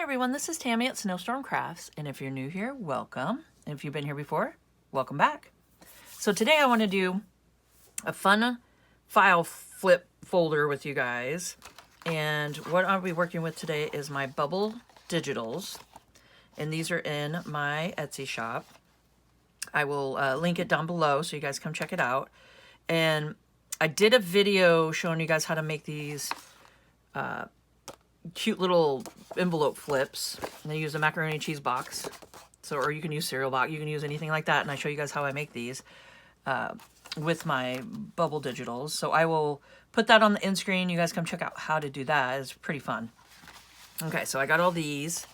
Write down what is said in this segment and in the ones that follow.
everyone, this is Tammy at Snowstorm Crafts, and if you're new here, welcome. And if you've been here before, welcome back. So today I want to do a fun file flip folder with you guys, and what I'll be working with today is my bubble digitals, and these are in my Etsy shop. I will link it down below so you guys come check it out. And I did a video showing you guys how to make these cute little envelope flips, and I use a macaroni and cheese box, or you can use cereal box, you can use anything like that, and I show you guys how I make these with my bubble digitals. So I will put that on the end screen. You guys come check out how to do that. It's pretty fun. Okay, so I got all these,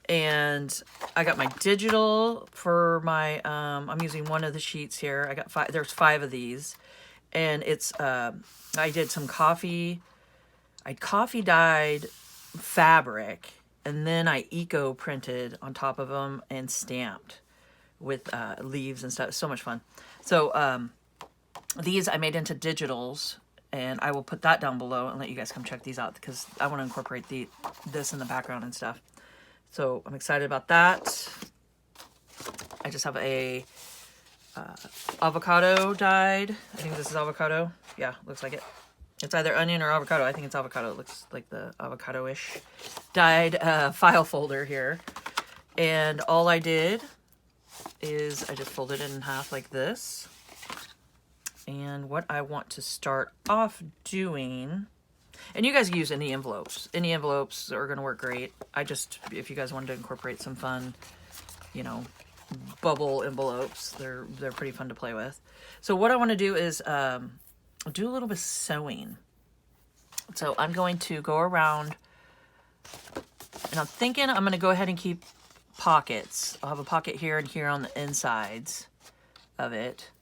and I got my digital for my I'm using one of the sheets here. I got there's 5 of these, and it's I did some I coffee dyed fabric, and then I eco printed on top of them and stamped with leaves and stuff. So much fun. So these I made into digitals, and I will put that down below and let you guys come check these out because I want to incorporate this in the background and stuff. So I'm excited about that. I just have a avocado dyed. I think this is avocado. Yeah, looks like it. It's either onion or avocado. I think it's avocado. It looks like the avocado-ish dyed file folder here. And all I did is I just folded it in half like this. And what I want to start off doing, and you guys can use any envelopes. Any envelopes are going to work great. If you guys wanted to incorporate some fun, bubble envelopes, they're pretty fun to play with. So what I want to do is do a little bit of sewing. So I'm going to go around, and I'm thinking I'm going to go ahead and keep pockets. I'll have a pocket here and here on the insides of it.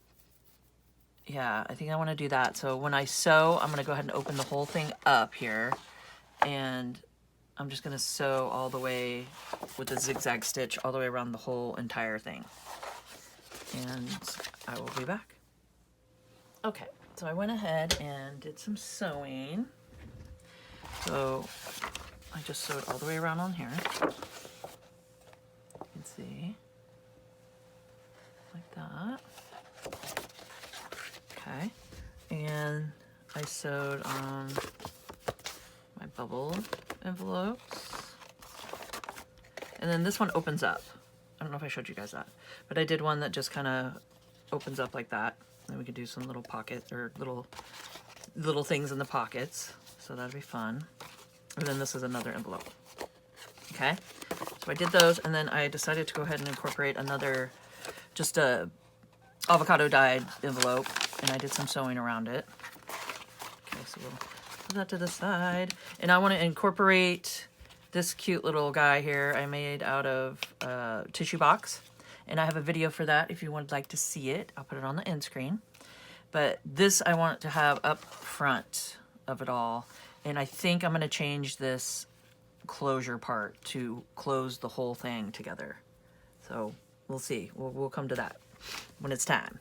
Yeah, I think I want to do that. So when I sew, I'm going to go ahead and open the whole thing up here, and I'm just going to sew all the way with a zigzag stitch all the way around the whole entire thing. And I will be back. Okay. So I went ahead and did some sewing. So I just sewed all the way around on here. You can see, like that. Okay, and I sewed on my bubble envelopes. And then this one opens up. I don't know if I showed you guys that, but I did one that just kind of opens up like that. And we could do some little pocket or little things in the pockets. So that'd be fun. And then this is another envelope. Okay. So I did those, and then I decided to go ahead and incorporate another, just a avocado dyed envelope, and I did some sewing around it. Okay, so we'll put that to the side. And I want to incorporate this cute little guy here I made out of tissue box. And I have a video for that if you would like to see it. I'll put it on the end screen. But this I want to have up front of it all. And I think I'm going to change this closure part to close the whole thing together. So we'll see. We'll come to that when it's time.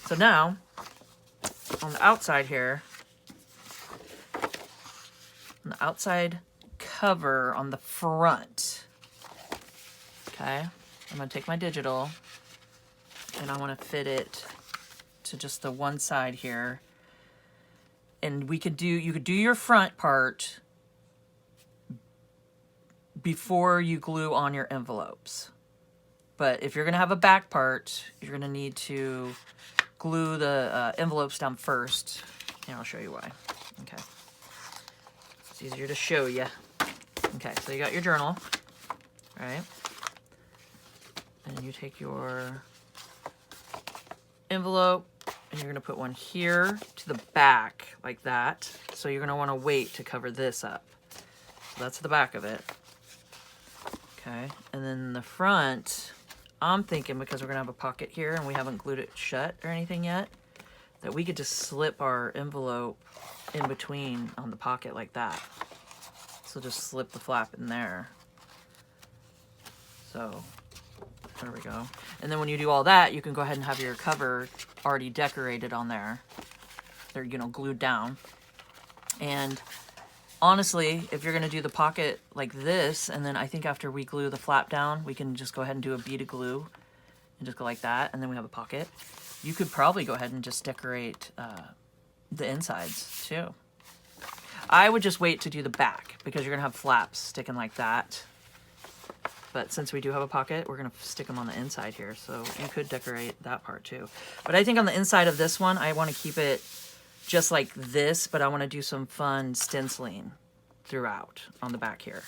So now, on the outside here, on the outside cover on the front, okay, I'm going to take my digital, and I want to fit it to just the one side here. And you could do your front part before you glue on your envelopes. But if you're going to have a back part, you're going to need to glue the envelopes down first. And I'll show you why. Okay. It's easier to show you. Okay, so you got your journal, right? And you take your envelope, and you're going to put one here to the back, like that. So you're going to want to wait to cover this up. So that's the back of it. Okay, and then the front, I'm thinking because we're going to have a pocket here and we haven't glued it shut or anything yet, that we could just slip our envelope in between on the pocket like that. So just slip the flap in there. So there we go. And then when you do all that, you can go ahead and have your cover already decorated on there. They're, glued down. And honestly, if you're gonna do the pocket like this, and then I think after we glue the flap down, we can just go ahead and do a bead of glue and just go like that, and then we have a pocket. You could probably go ahead and just decorate the insides too. I would just wait to do the back because you're gonna have flaps sticking like that. But since we do have a pocket, we're gonna stick them on the inside here. So you could decorate that part too. But I think on the inside of this one, I wanna keep it just like this, but I wanna do some fun stenciling throughout on the back here.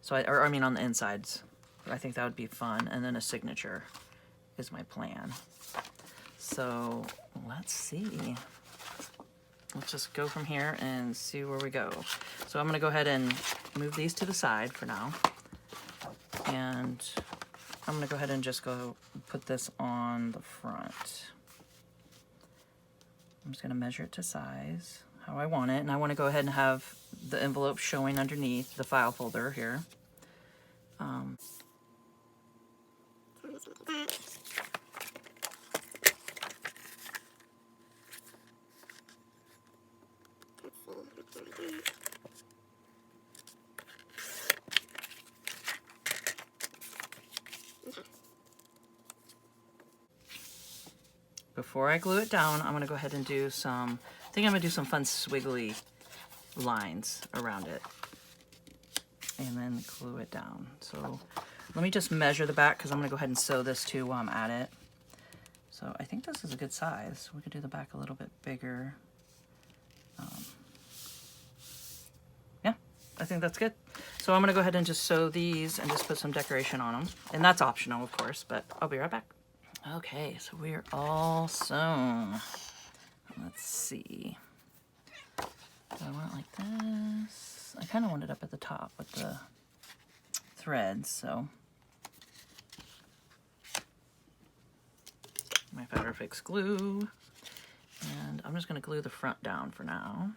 So I mean on the insides. I think that would be fun. And then a signature is my plan. So let's see. Let's just go from here and see where we go. So I'm gonna go ahead and move these to the side for now. And I'm gonna go ahead and just go put this on the front. I'm just gonna measure it to size, how I want it. And I wanna go ahead and have the envelope showing underneath the file folder here. Before I glue it down, I'm gonna go ahead and do some, I think I'm gonna do some fun swiggly lines around it and then glue it down. So let me just measure the back because I'm gonna go ahead and sew this too while I'm at it. So I think this is a good size. We could do the back a little bit bigger. Yeah, I think that's good. So I'm gonna go ahead and just sew these and just put some decoration on them. And that's optional, of course, but I'll be right back. Okay, so we're all sewn. Let's see. Do I want it like this? I kind of want it up at the top with the threads, so. My Fabrifix glue. And I'm just gonna glue the front down for now.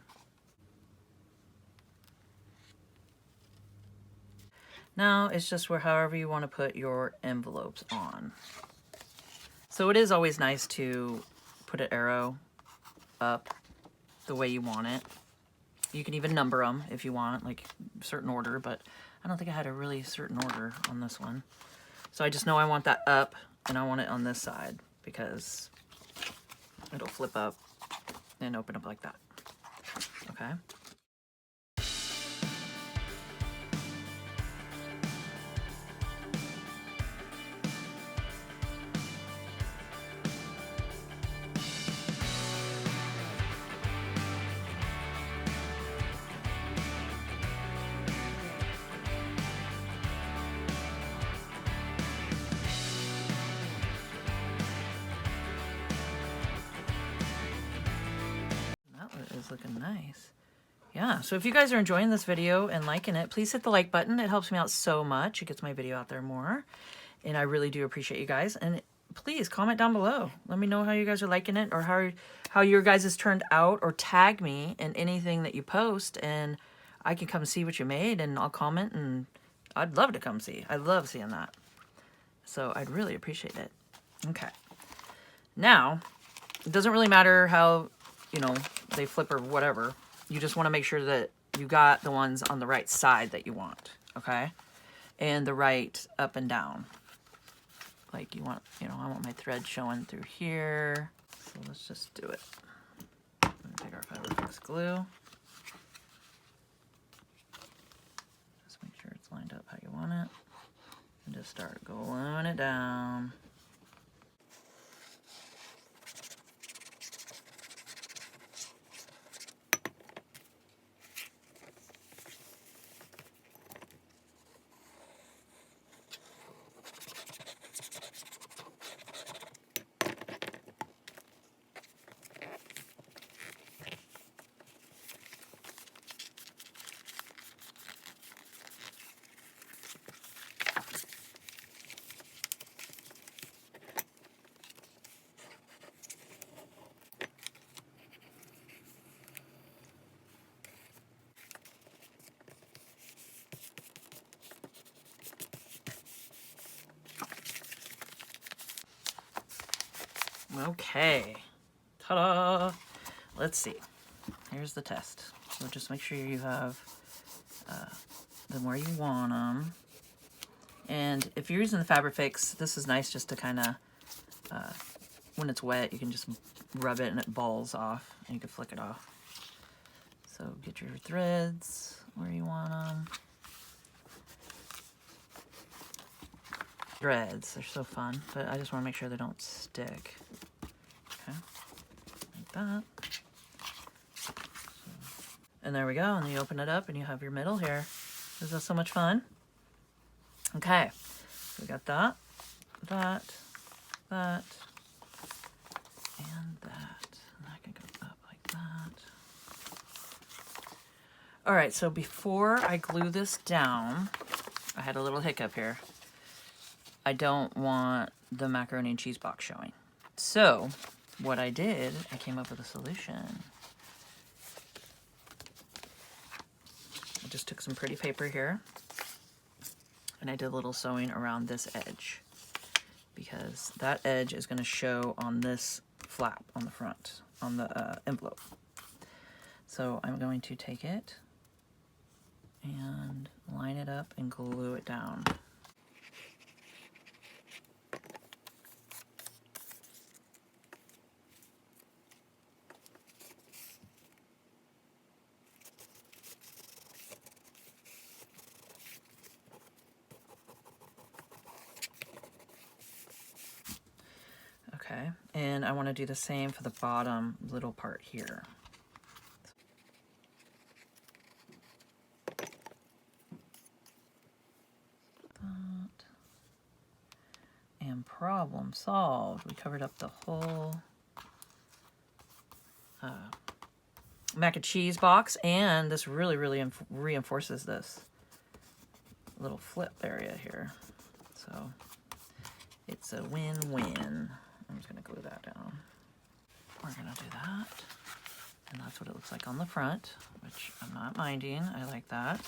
Now it's just where however you want to put your envelopes on. So it is always nice to put an arrow up the way you want it. You can even number them if you want, like certain order, but I don't think I had a really certain order on this one. So I just know I want that up and I want it on this side because it'll flip up and open up like that. Okay. Is looking nice. Yeah, so if you guys are enjoying this video and liking it, please hit the like button. It helps me out so much. It gets my video out there more. And I really do appreciate you guys. And please comment down below. Let me know how you guys are liking it or how your guys has turned out, or tag me in anything that you post and I can come see what you made and I'll comment, and I'd love to come see. I love seeing that. So I'd really appreciate it. Okay. Now, it doesn't really matter how, you know, they flip or whatever. You just want to make sure that you got the ones on the right side that you want, okay? And the right up and down. Like you want, you know, I want my thread showing through here. So let's just do it. I'm gonna take our Fabrifix glue. Just make sure it's lined up how you want it. And just start gluing it down. Okay, ta-da! Let's see. here's the test. So just make sure you have them where you want them. And if you're using the Fabrifix, this is nice just to kind of, when it's wet, you can just rub it and it balls off, and you can flick it off. So get your threads where you want them. Threads, they're so fun, but I just want to make sure they don't stick. Okay, like that. And there we go, and you open it up and you have your middle here. This is so much fun. Okay, so we got that, that, that, and that. And that can go up like that. All right, so before I glue this down, I had a little hiccup here. I don't want the macaroni and cheese box showing. So what I did, I came up with a solution. I just took some pretty paper here and I did a little sewing around this edge because that edge is going to show on this flap on the front, on the envelope. So I'm going to take it and line it up and glue it down. Okay, and I want to do the same for the bottom little part here. And problem solved. We covered up the whole mac and cheese box, and this really reinforces this little flip area here. So it's a win-win. I'm just going to glue that down. We're going to do that. And that's what it looks like on the front, which I'm not minding. I like that.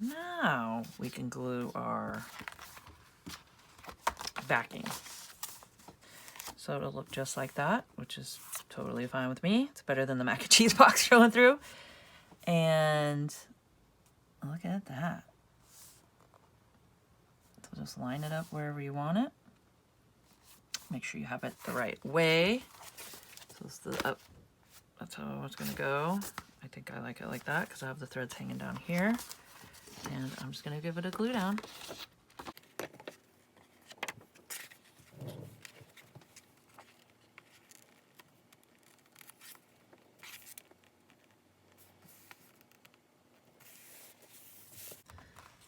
Now we can glue our backing. So it'll look just like that, which is totally fine with me. It's better than the mac and cheese box showing through. And look at that. So just line it up wherever you want it. Make sure you have it the right way. So this is the up. That's how it's going to go. I think I like it like that because I have the threads hanging down here. And I'm just going to give it a glue down.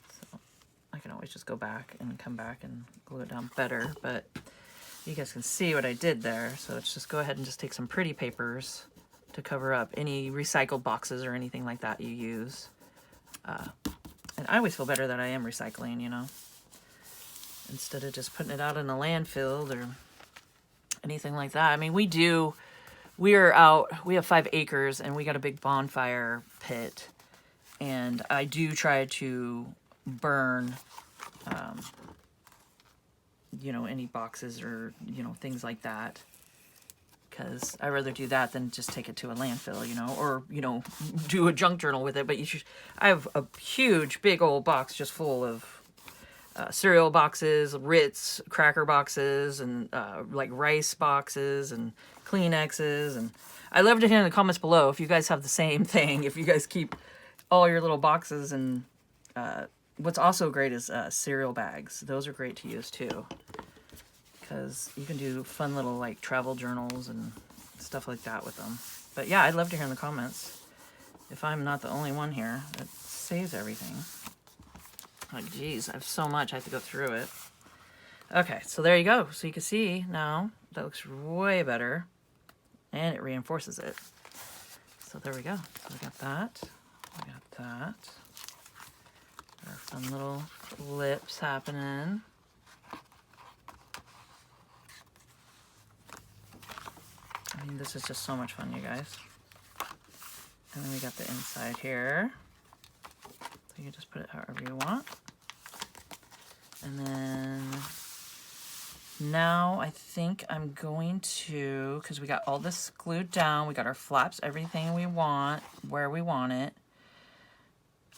So I can always just go back and come back and glue it down better, but you guys can see what I did there. So let's just go ahead and just take some pretty papers to cover up any recycled boxes or anything like that you use. And I always feel better that I am recycling, you know, instead of just putting it out in a landfill or anything like that. I mean, we have 5 acres and we got a big bonfire pit, and I do try to burn, you know, any boxes or, you know, things like that. Because I'd rather do that than just take it to a landfill, you know, or, you know, do a junk journal with it. But I have a huge, big old box just full of cereal boxes, Ritz cracker boxes, and like rice boxes and Kleenexes. And I'd love to hear in the comments below if you guys have the same thing, if you guys keep all your little boxes. And what's also great is cereal bags. Those are great to use too, because you can do fun little like travel journals and stuff like that with them. But yeah, I'd love to hear in the comments if I'm not the only one here. It saves everything. Like, geez, I have so much, I have to go through it. Okay, so there you go. So you can see now that looks way better, and it reinforces it. So there we go. So we got that. We got that. Our fun little lips happening. I mean, this is just so much fun, you guys. And then we got the inside here. So you can just put it however you want. And then Now I think I'm going to, because we got all this glued down, we got our flaps, everything we want, where we want it.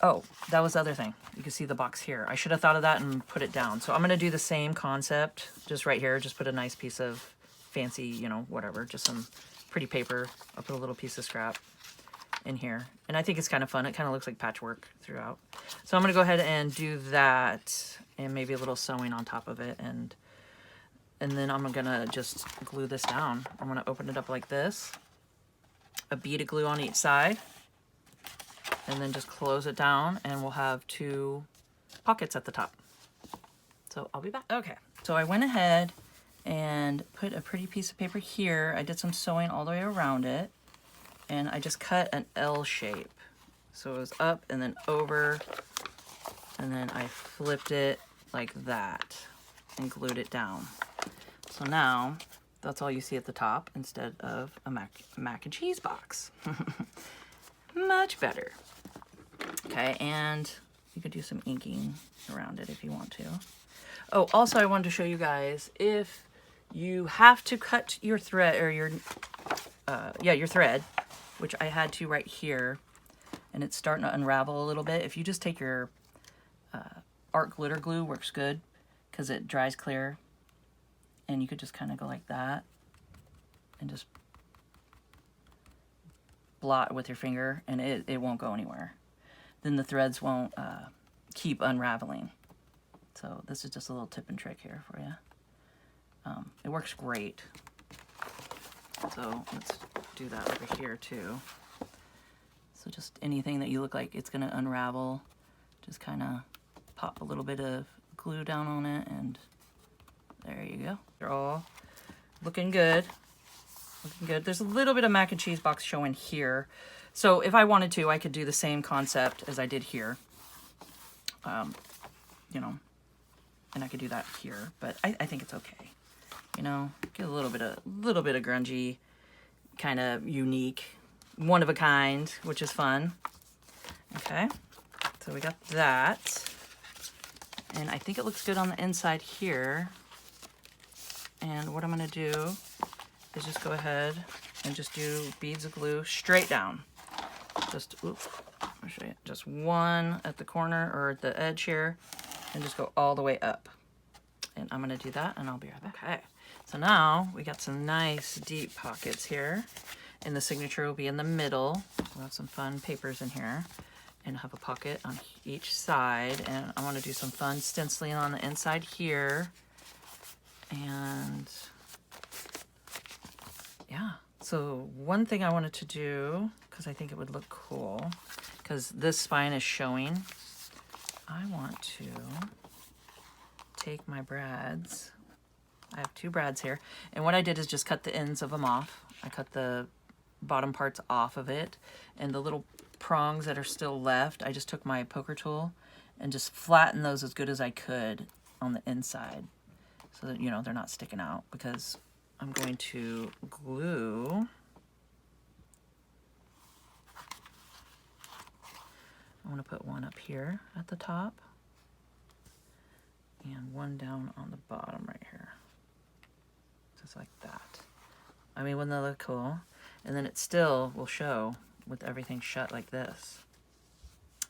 Oh, that was the other thing. You can see the box here. I should have thought of that and put it down. So I'm going to do the same concept just right here. Just put a nice piece of fancy, you know, whatever, just some pretty paper. I'll put a little piece of scrap in here. And I think it's kind of fun. It kind of looks like patchwork throughout. So I'm going to go ahead and do that and maybe a little sewing on top of it. And then I'm going to just glue this down. I'm going to open it up like this. A bead of glue on each side. And then just close it down and we'll have 2 pockets at the top. So I'll be back. Okay, so I went ahead and put a pretty piece of paper here. I did some sewing all the way around it. And I just cut an L shape. So it was up and then over. And then I flipped it like that and glued it down. So now that's all you see at the top instead of a mac and cheese box. Much better. Okay, and you could do some inking around it if you want to. Oh, also I wanted to show you guys, if you have to cut your thread, or your thread, which I had to right here, and it's starting to unravel a little bit. If you just take your art glitter glue, works good, because it dries clear, and you could just kind of go like that, and just blot with your finger, and it won't go anywhere. Then the threads won't keep unraveling. So this is just a little tip and trick here for you. It works great. So let's do that over here too. So just anything that you look like it's gonna unravel, just kind of pop a little bit of glue down on it, and there you go. They're all looking good. Looking good. There's a little bit of mac and cheese box showing here. So if I wanted to, I could do the same concept as I did here. You know, and I could do that here, but I think it's okay. You know, get a little bit of grungy, kind of unique, one of a kind, which is fun. Okay, so we got that. And I think it looks good on the inside here. And what I'm gonna do is just go ahead and just do beads of glue straight down. Just, oops, I'll show you. Just one at the corner or at the edge here, and just go all the way up. And I'm gonna do that and I'll be right back. Okay, so now we got some nice deep pockets here, and the signature will be in the middle. We'll have some fun papers in here, and have a pocket on each side. And I want to do some fun stenciling on the inside here. And yeah, so one thing I wanted to do, because I think it would look cool, because this spine is showing, I want to take my brads. I have 2 brads here, and what I did is just cut the ends of them off. I cut the bottom parts off of it, and the little prongs that are still left, I just took my poker tool and just flattened those as good as I could on the inside, so that, you know, they're not sticking out, because I'm going to glue. I want to put one up here at the top and one down on the bottom right here. Just like that. I mean, wouldn't that look cool? And then it still will show with everything shut like this.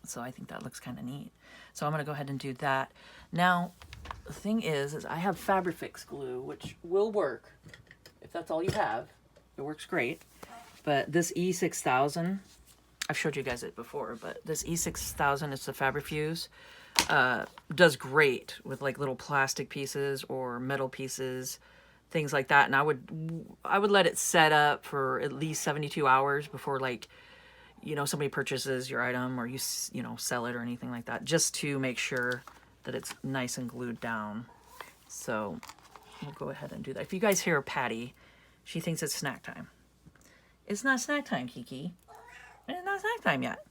So I think that looks kind of neat. So I'm going to go ahead and do that. Now, the thing is I have Fabrifix glue, which will work. If that's all you have, it works great. But this E6000, I've showed you guys it before, but this E6000 is the Fabrifuse. Does great with like little plastic pieces or metal pieces, things like that. And I would let it set up for at least 72 hours before, like, you know, somebody purchases your item, or you know, sell it or anything like that, just to make sure that it's nice and glued down. So we'll go ahead and do that. If you guys hear Patty, she thinks it's snack time. It's not snack time, Kiki. It's not snack time yet.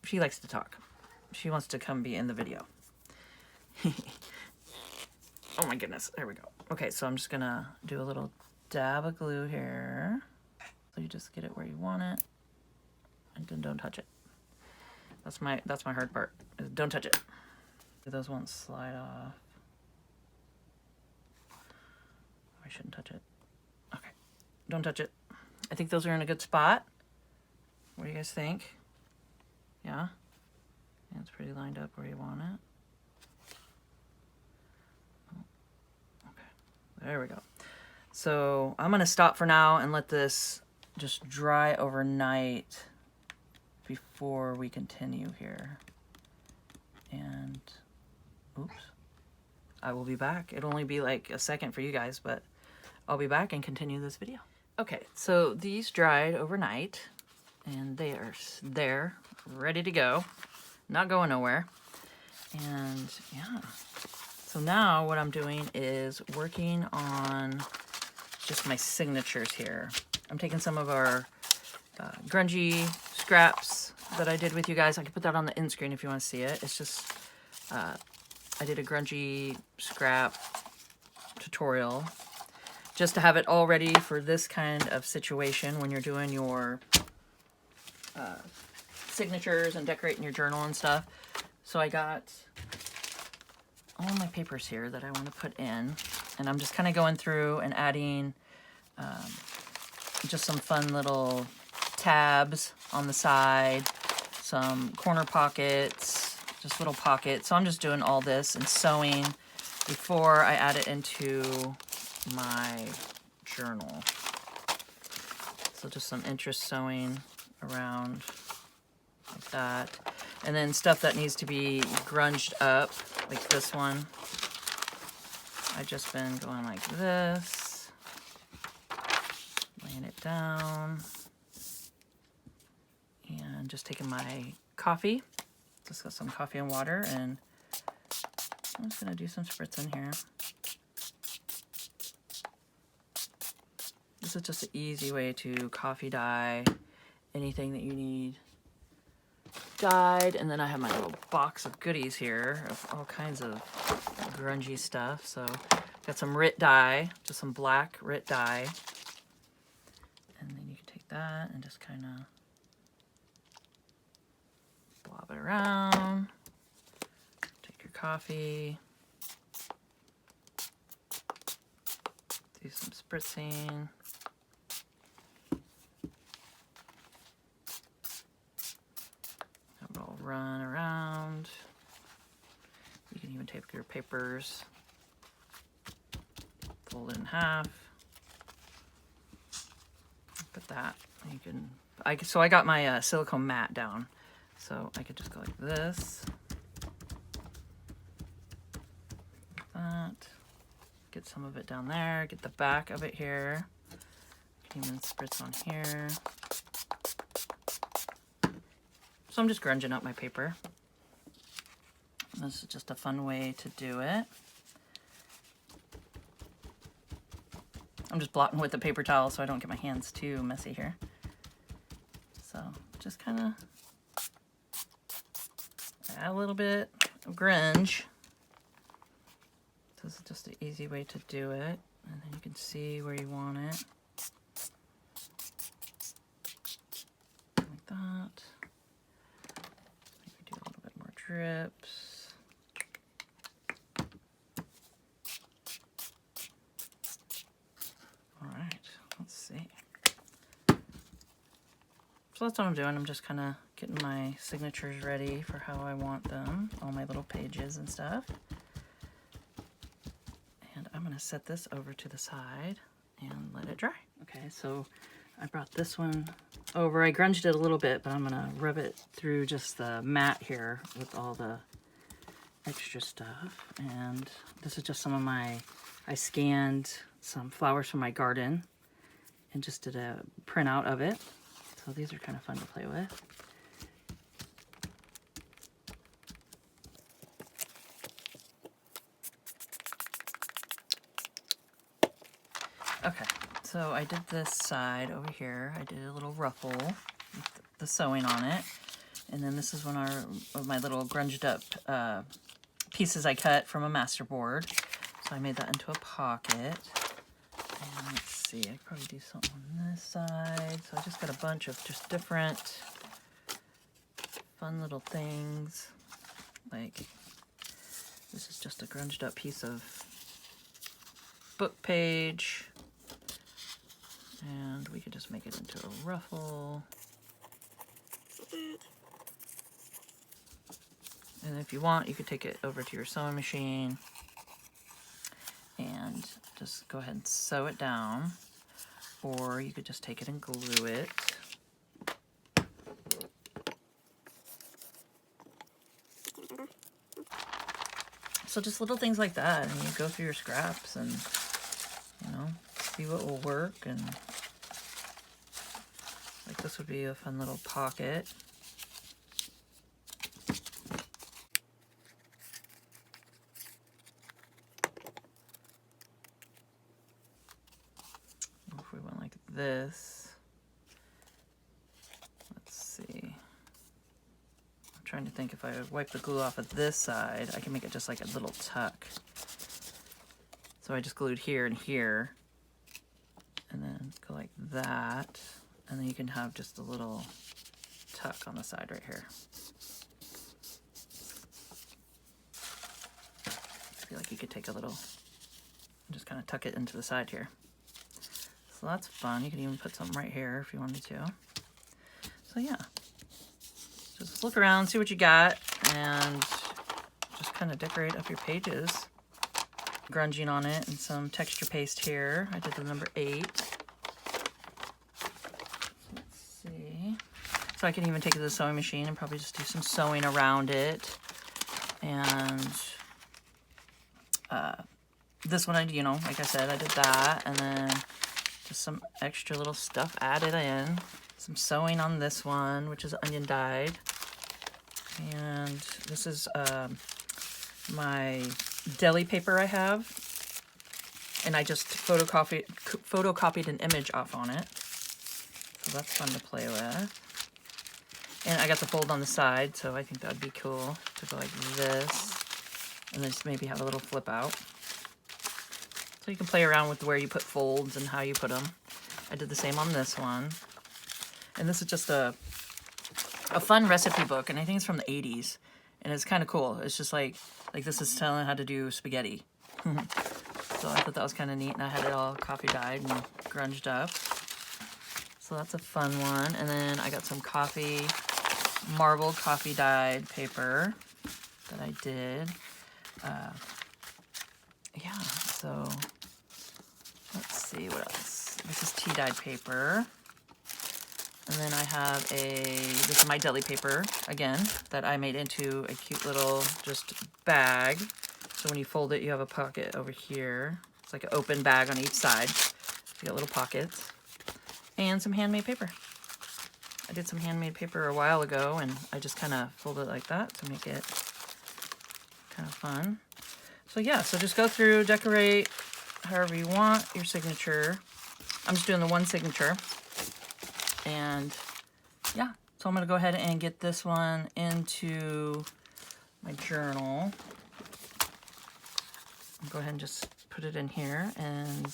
She likes to talk. She wants to come be in the video. Oh my goodness, there we go. Okay, so I'm just gonna do a little dab of glue here. So you just get it where you want it, and then don't touch it. That's my hard part, is don't touch it. Those won't slide off. probably shouldn't touch it. Okay, don't touch it. I think those are in a good spot. What do you guys think? Yeah? Yeah, it's pretty lined up where you want it. Okay, there we go. So I'm gonna stop for now and let this just dry overnight before we continue here. And, oops, I will be back. It'll only be like a second for you guys, but I'll be back and continue this video. Okay, so these dried overnight and they are there, ready to go, not going nowhere. And yeah, so now what I'm doing is working on just my signatures here. I'm taking some of our grungy scraps that I did with you guys. I can put that on the end screen if you want to see it. It's just, I did a grungy scrap tutorial just to have it all ready for this kind of situation when you're doing your signatures and decorating your journal and stuff. So I got all my papers here that I want to put in, and I'm just kind of going through and adding just some fun little tabs on the side, some corner pockets, just little pockets. So I'm just doing all this and sewing before I add it into my journal. So just some interest sewing around like that. And then stuff that needs to be grunged up, like this one. I've just been going like this, laying it down, and just taking my coffee. Just got some coffee and water, and I'm just gonna do some spritz in here. This is just an easy way to coffee dye anything that you need dyed. And then I have my little box of goodies here of all kinds of grungy stuff. So got some Rit dye, just some black Rit dye. And then you can take that and just kind of blob it around. Take your coffee. Do some spritzing. Have it all run around. You can even take your papers, fold it in half. Put that. You can. So I got my silicone mat down, so I could just go like this. Like that. Get some of it down there. Get the back of it here. You can even spritz on here. So I'm just grunging up my paper. This is just a fun way to do it. I'm just blotting with the paper towel so I don't get my hands too messy here. So just kind of add a little bit of grunge. This is just an easy way to do it. And then you can see where you want it. Like that. Maybe do a little bit more drips. So that's what I'm doing. I'm just kind of getting my signatures ready for how I want them, all my little pages and stuff. And I'm going to set this over to the side and let it dry. Okay, so I brought this one over. I grunged it a little bit, but I'm going to rub it through just the mat here with all the extra stuff. And this is just some of I scanned some flowers from my garden and just did a printout of it. So these are kind of fun to play with. Okay, so I did this side over here. I did a little ruffle with the sewing on it. And then this is one of my little grunged up pieces I cut from a master board. So I made that into a pocket. And let's see, I could probably do something on this side. So I just got a bunch of just different fun little things. Like, this is just a grunged up piece of book page. And we could just make it into a ruffle. And if you want, you could take it over to your sewing machine and just go ahead and sew it down. Or you could just take it and glue it. So just little things like that, and you go through your scraps and, you know, see what will work. And like this would be a fun little pocket. If we went like this, let's see. Trying to think if I would wipe the glue off of this side, I can make it just like a little tuck. So I just glued here and here, and then go like that, and then you can have just a little tuck on the side right here. I feel like you could take a little, and just kind of tuck it into the side here. So that's fun. You can even put something right here if you wanted to. So yeah. Just look around, see what you got, and just kind of decorate up your pages. Grunging on it and some texture paste here. I did the number 8. Let's see. So I can even take it to the sewing machine and probably just do some sewing around it. And this one, you know, like I said, I did that. And then just some extra little stuff added in. Some sewing on this one, which is onion dyed. And this is my deli paper I have. And I just photocopied an image off on it. So that's fun to play with. And I got the fold on the side, so I think that would be cool to go like this. And then just maybe have a little flip out. So you can play around with where you put folds and how you put them. I did the same on this one. And this is just a fun recipe book, and I think it's from the 80s. And it's kind of cool. It's just like this is telling how to do spaghetti. So I thought that was kind of neat, and I had it all coffee dyed and grunged up. So that's a fun one. And then I got some marbled coffee dyed paper that I did. Yeah, so let's see what else. This is tea dyed paper. And then I have this is my deli paper, again, that I made into a cute little just bag. So when you fold it, you have a pocket over here. It's like an open bag on each side. You got little pockets. And some handmade paper. I did some handmade paper a while ago, and I just kind of folded it like that to make it kind of fun. So yeah, so just go through, decorate however you want your signature. I'm just doing the one signature. And yeah, so I'm going to go ahead and get this one into my journal. I'll go ahead and just put it in here, and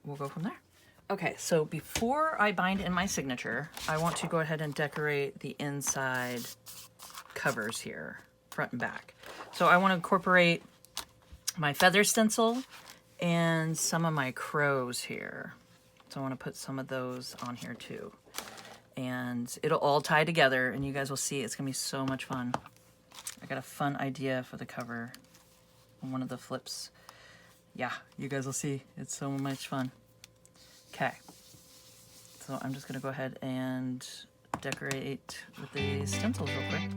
we'll go from there. Okay, so before I bind in my signature, I want to go ahead and decorate the inside covers here, front and back. So I want to incorporate my feather stencil and some of my crows here. So I want to put some of those on here too. And it'll all tie together, and you guys will see it's going to be so much fun. I got a fun idea for the cover on one of the flips. Yeah, you guys will see. It's so much fun. Okay. So I'm just going to go ahead and decorate with the stencils real quick.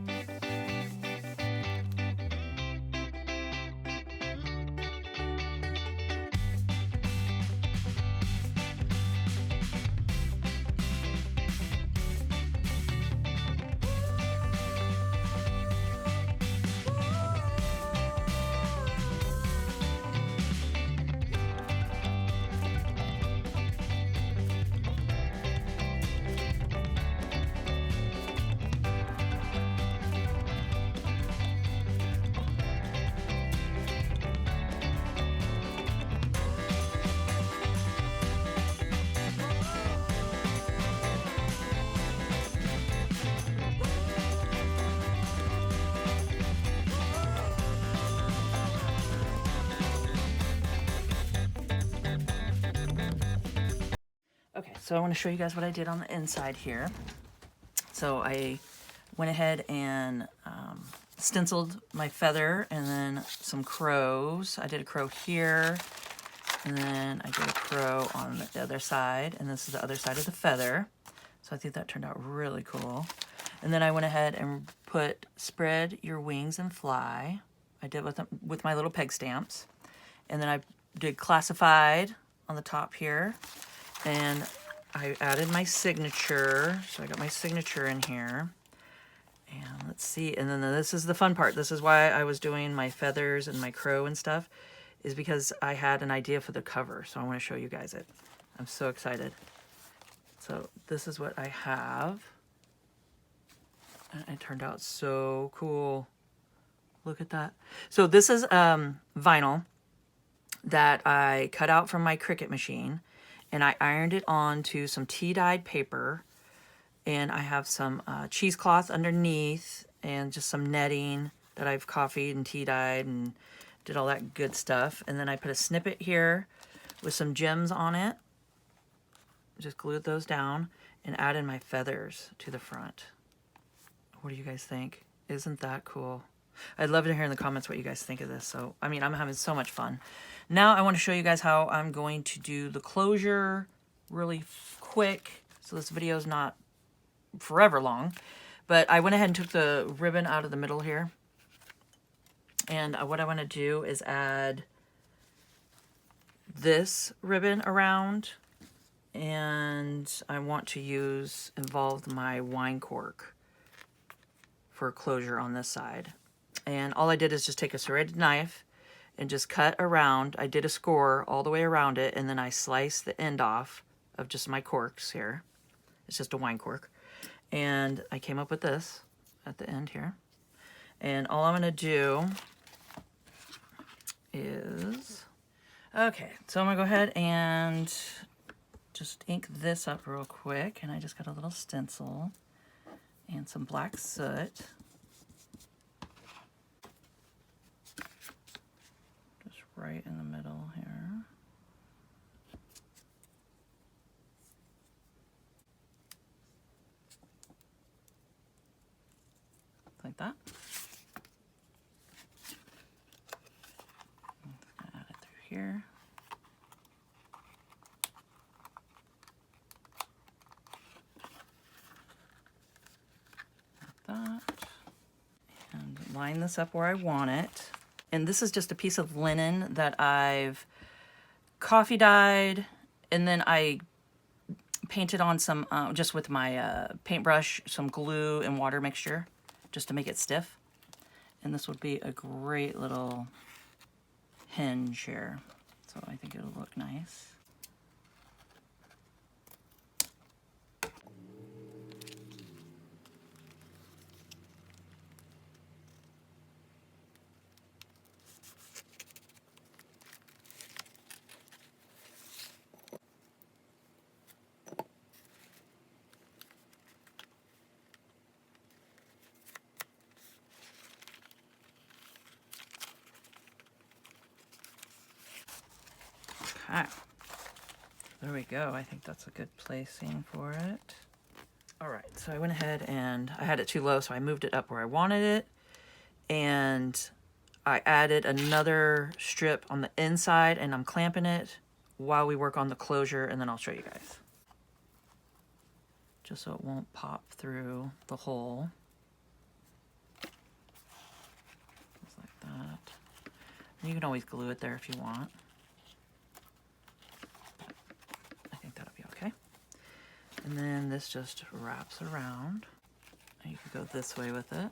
so I want to show you guys what I did on the inside here. So I went ahead and stenciled my feather and then some crows. I did a crow here, and then I did a crow on the other side, and this is the other side of the feather. So I think that turned out really cool. And then I went ahead and put spread your wings and fly. I did with my little peg stamps. And then I did classified on the top here. And I added my signature. So I got my signature in here. And let's see. And then this is the fun part. This is why I was doing my feathers and my crow and stuff, is because I had an idea for the cover. So I want to show you guys it. I'm so excited. So this is what I have. And it turned out so cool. Look at that. So this is vinyl that I cut out from my Cricut machine, and I ironed it onto some tea-dyed paper, and I have some cheesecloth underneath and just some netting that I've coffeed and tea-dyed and did all that good stuff. And then I put a snippet here with some gems on it. Just glued those down and added my feathers to the front. What do you guys think? Isn't that cool? I'd love to hear in the comments what you guys think of this. So, I mean, I'm having so much fun. Now I want to show you guys how I'm going to do the closure really quick. So this video is not forever long. But I went ahead and took the ribbon out of the middle here. And what I want to do is add this ribbon around. And I want to involve my wine cork for closure on this side. And all I did is just take a serrated knife and just cut around. I did a score all the way around it, and then I sliced the end off of just my corks here. It's just a wine cork. And I came up with this at the end here. And all I'm gonna do is, okay, so I'm gonna go ahead and just ink this up real quick. And I just got a little stencil and some black soot. Just right in the middle here. Like that. I'm just gonna add it through here. That, and line this up where I want it. And this is just a piece of linen that I've coffee dyed, and then I painted on some, just with my paintbrush, some glue and water mixture, just to make it stiff. And this would be a great little hinge here. So I think it'll look nice. Okay, there we go. I think that's a good placing for it. All right, so I went ahead and I had it too low, so I moved it up where I wanted it. And I added another strip on the inside, and I'm clamping it while we work on the closure, and then I'll show you guys. Just so it won't pop through the hole. Just like that. And you can always glue it there if you want. And then this just wraps around. And you can go this way with it.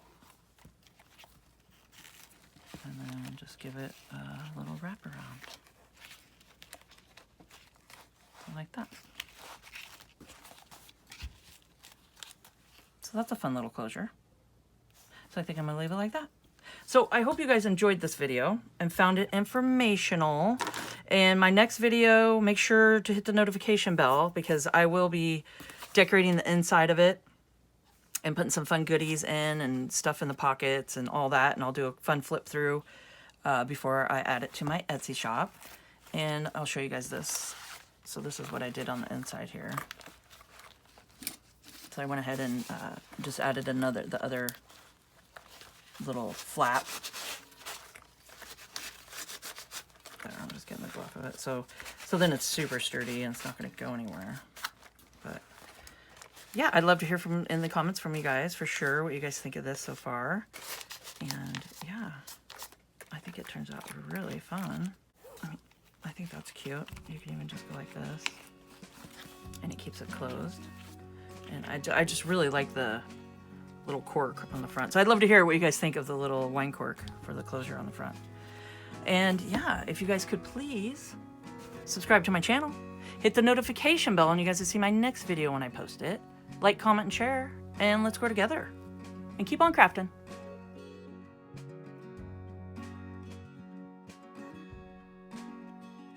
And then just give it a little wrap around. Like that. So that's a fun little closure. So I think I'm gonna leave it like that. So I hope you guys enjoyed this video and found it informational. And my next video, make sure to hit the notification bell, because I will be decorating the inside of it and putting some fun goodies in and stuff in the pockets and all that. And I'll do a fun flip through before I add it to my Etsy shop. And I'll show you guys this So this is what I did on the inside here. So I went ahead and just added the other little flap. There, I'm just getting the glue off of it. So then it's super sturdy and it's not going to go anywhere. But yeah, I'd love to hear in the comments from you guys for sure what you guys think of this so far. And yeah, I think it turns out really fun. I think that's cute. You can even just go like this, and it keeps it closed. And I just really like the little cork on the front. So I'd love to hear what you guys think of the little wine cork for the closure on the front. And yeah, if you guys could please subscribe to my channel, hit the notification bell, and you guys will see my next video when I post it. Like, comment, and share, and let's grow together. And keep on crafting.